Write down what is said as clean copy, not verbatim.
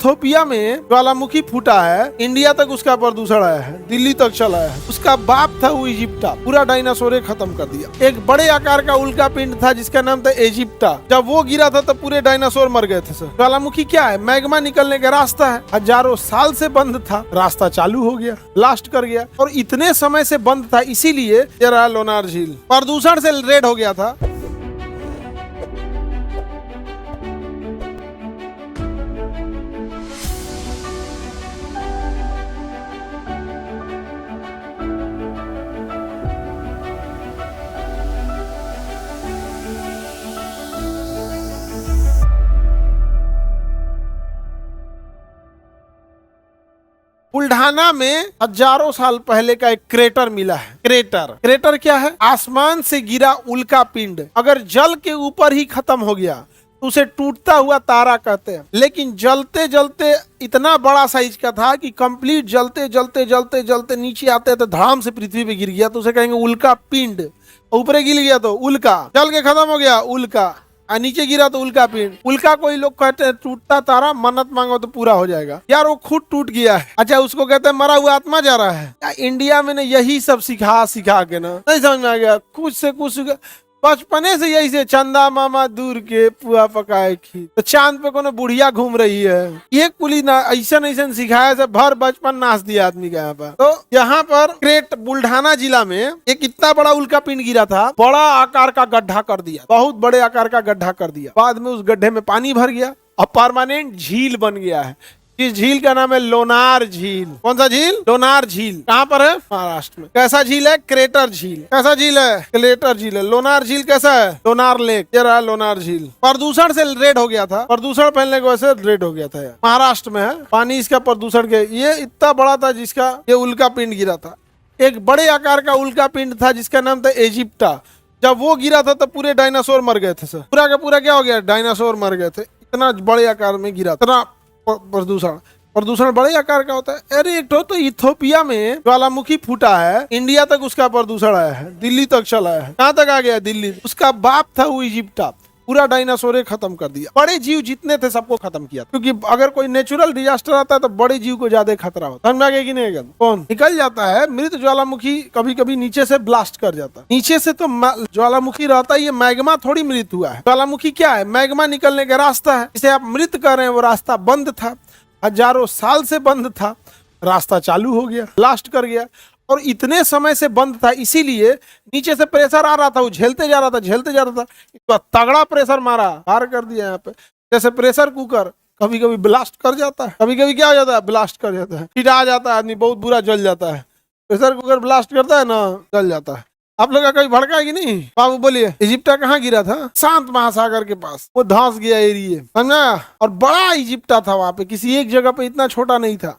Ethiopia में ज्वालामुखी फूटा है, इंडिया तक उसका प्रदूषण आया है, दिल्ली तक चला है। उसका बाप था वो इजिप्टा, पूरा डायनासोर खत्म कर दिया। एक बड़े आकार का उल्का पिंड था जिसका नाम था इजिप्टा। जब वो गिरा था तब पूरे डायनासोर मर गए थे सर। ज्वालामुखी क्या है? मैग्मा निकलने का रास्ता है। हजारों साल से बंद था, रास्ता चालू हो गया, ब्लास्ट कर गया। और इतने समय से बंद था, इसीलिए ये रहा लोनार झील प्रदूषण से रेड हो गया था। बुल्ढाना में हजारों साल पहले का एक क्रेटर मिला है। क्रेटर क्या है? आसमान से गिरा उल्का पिंड अगर जल के ऊपर ही खत्म हो गया तो उसे टूटता हुआ तारा कहते हैं। लेकिन जलते जलते इतना बड़ा साइज का था कि कंप्लीट जलते जलते जलते जलते नीचे आते तो धड़ाम से पृथ्वी पे गिर गया, तो उसे कहेंगे उल्का पिंड। ऊपर गिर गया तो उल्का, जल के खत्म हो गया उल्का, नीचे गिरा तो उल्का पिंड। उल्का कोई लोग कहते हैं टूटता तारा, मन्नत मांगो तो पूरा हो जाएगा। यार वो खुद टूट गया है। अच्छा, उसको कहते हैं मरा हुआ आत्मा जा रहा है। इंडिया में ने यही सब सिखा के ना नहीं समझ में आ गया। कुछ से कुछ बचपने से यही से चंदा मामा दूर के पुआ पकाए खी, तो चांद पे कोनो बुढ़िया घूम रही है। ये कुली ना ऐसा सिखाया से भर बचपन नाच दिया आदमी का। यहाँ पर तो यहाँ पर क्रेट बुल्ढाना जिला में एक इतना बड़ा उल्का पिंड गिरा था, बड़ा आकार का गड्ढा कर दिया, बहुत बड़े आकार का गड्ढा कर दिया। बाद में उस गड्ढे में पानी भर गया और परमानेंट झील बन गया है। इस झील का नाम है लोनार झील। कौन सा झील? लोनार झील। कहाँ पर है? महाराष्ट्र में। कैसा झील है? क्रेटर झील। कैसा झील है? क्रेटर झील है। लोनार झील कैसा है? लोनार लेक। ये रहा लोनार झील। प्रदूषण से रेड हो गया था, प्रदूषण फैलने की वजह से रेड हो गया था। महाराष्ट्र में है पानी इसका प्रदूषण के। ये इतना बड़ा था जिसका ये उल्का पिंड गिरा था। एक बड़े आकार का उल्का पिंड था जिसका नाम था इजिप्टा। जब वो गिरा था तब पूरे डायनासोर मर गए थे सर। पूरा का पूरा क्या हो गया? डायनासोर मर गए थे। इतना बड़े आकार में गिरा, इतना प्रदूषण बड़े आकार का होता है। अरे एक तो इथोपिया में ज्वालामुखी फूटा है, इंडिया तक उसका प्रदूषण आया है, दिल्ली तक चला है। कहाँ तक आ गया? दिल्ली। उसका बाप था वो इजिप्टा, पूरा डायनासोर खत्म कर दिया। बड़े जीव जितने थे सबको खत्म किया, क्योंकि अगर कोई नेचुरल डिजास्टर आता है तो बड़े जीव को ज्यादा खतरा होता है। समझ में आ गया कि नहीं? कौन निकल जाता है? मृत ज्वालामुखी कभी कभी नीचे से ब्लास्ट कर जाता है। नीचे से तो ज्वालामुखी रहता है, ये मैग्मा थोड़ी मृत हुआ है। ज्वालामुखी क्या है? मैग्मा निकलने का रास्ता है। जिसे आप मृत कर रहे हैं वो रास्ता बंद था, हजारों साल से बंद था, रास्ता चालू हो गया, ब्लास्ट कर गया। और इतने समय से बंद था, इसीलिए नीचे से प्रेशर आ रहा था, वो झेलते जा रहा था, झेलते जा रहा था। तो तगड़ा प्रेशर मारा, पार कर दिया। यहाँ पे जैसे प्रेशर कुकर कभी कभी ब्लास्ट कर जाता है, कभी कभी क्या हो जाता है? ब्लास्ट कर जाता है, फिर आ जाता है आदमी, बहुत बुरा जल जाता है। प्रेशर कुकर ब्लास्ट करता है ना, जल जाता है। आप लोग का कभी भड़का है कि नहीं? बाबू बोलिए। इजिप्टा कहाँ गिरा था? शांत महासागर के पास, वो धंस गया एरिया, समझा? और बड़ा इजिप्टा था वहां पे, किसी एक जगह पे इतना छोटा नहीं था।